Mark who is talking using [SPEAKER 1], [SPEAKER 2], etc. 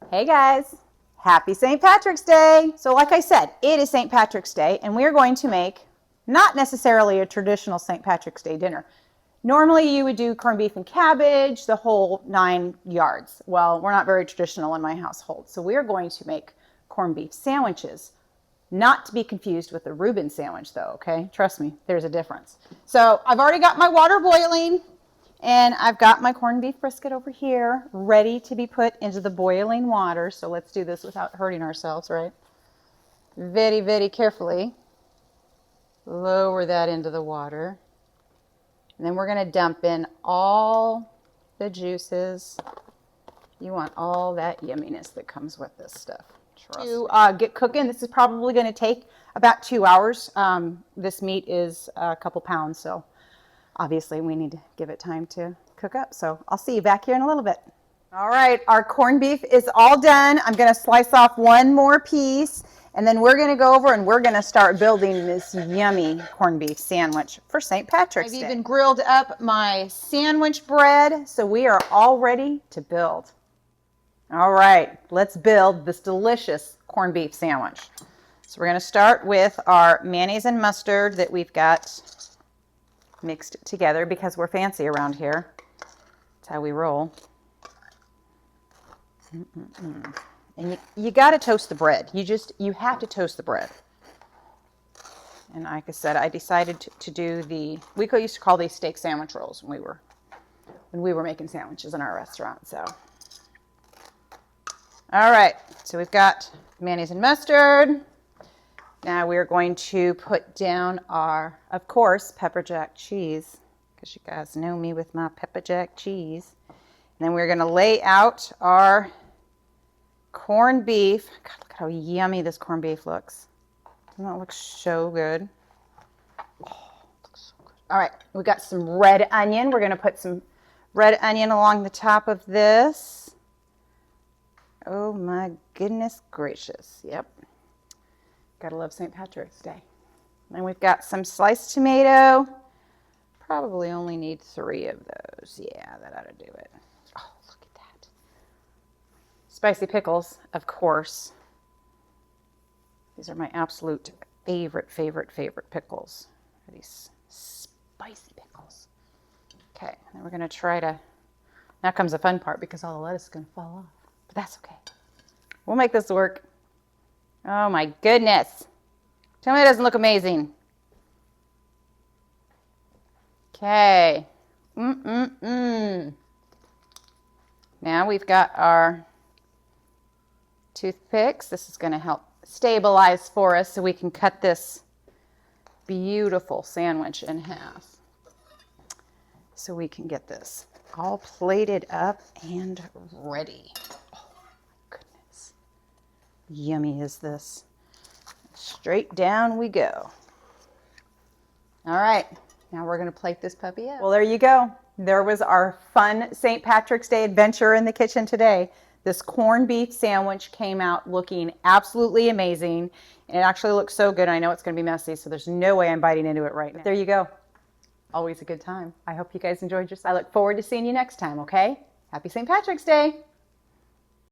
[SPEAKER 1] Hey guys, happy St. Patrick's Day. So like I said, it is St. Patrick's Day and we're going to make not necessarily a traditional St. Patrick's Day dinner. Normally you would do corned beef and cabbage, the whole 9 yards. Well, we're not very traditional in my household. So we're going to make corned beef sandwiches. Not to be confused with the Reuben sandwich though, okay? Trust me, there's a difference. So I've already got my water boiling. And I've got my corned beef brisket over here, ready to be put into the boiling water. So let's do this without hurting ourselves, right? Very, very carefully. Lower that into the water. And then we're going to dump in all the juices. You want all that yumminess that comes with this stuff. To get cooking, this is probably going to take about 2 hours. This meat is a couple pounds, so obviously we need to give it time to cook up. So I'll see you back here in a little bit. All right, our corned beef is all done. I'm going to slice off one more piece, and then we're going to go over and we're going to start building this yummy corned beef sandwich for St. Patrick's Day. I've even grilled up my sandwich bread, so we are all ready to build. All right, let's build this delicious corned beef sandwich. So we're going to start with our mayonnaise and mustard that we've got mixed together because we're fancy around here. That's how we roll. And you got to toast the bread. You have to toast the bread. And like I said, I decided to do we used to call these steak sandwich rolls when we were making sandwiches in our restaurant. So, all right. So we've got mayonnaise and mustard. Now we're going to put down our, of course, pepper jack cheese, because you guys know me with my pepper jack cheese. And then we're going to lay out our corned beef. God, look how yummy this corned beef looks. Doesn't that look so good? Oh, it looks so good. All right, we got some red onion. We're going to put some red onion along the top of this. Oh my goodness gracious. Yep. Gotta love St. Patrick's Day. And we've got some sliced tomato. Probably only need 3 of those. Yeah, that ought to do it. Oh, look at that. Spicy pickles, of course. These are my absolute favorite pickles. These spicy pickles. Okay, and we're gonna try to, now comes the fun part because all the lettuce is gonna fall off. But that's okay. We'll make this work. Oh my goodness. Tell me it doesn't look amazing. Okay. Now we've got our toothpicks. This is going to help stabilize for us so we can cut this beautiful sandwich in half. So we can get this all plated up and ready. Yummy is this. Straight down we go. All right, now we're going to plate this puppy up. Well, there you go. There was our fun St. Patrick's Day adventure in the kitchen today. This corned beef sandwich came out looking absolutely amazing. And it actually looks so good. I know it's going to be messy, so there's no way I'm biting into it right now. But there you go. Always a good time. I hope you guys enjoyed yourself. I look forward to seeing you next time, okay? Happy St. Patrick's Day.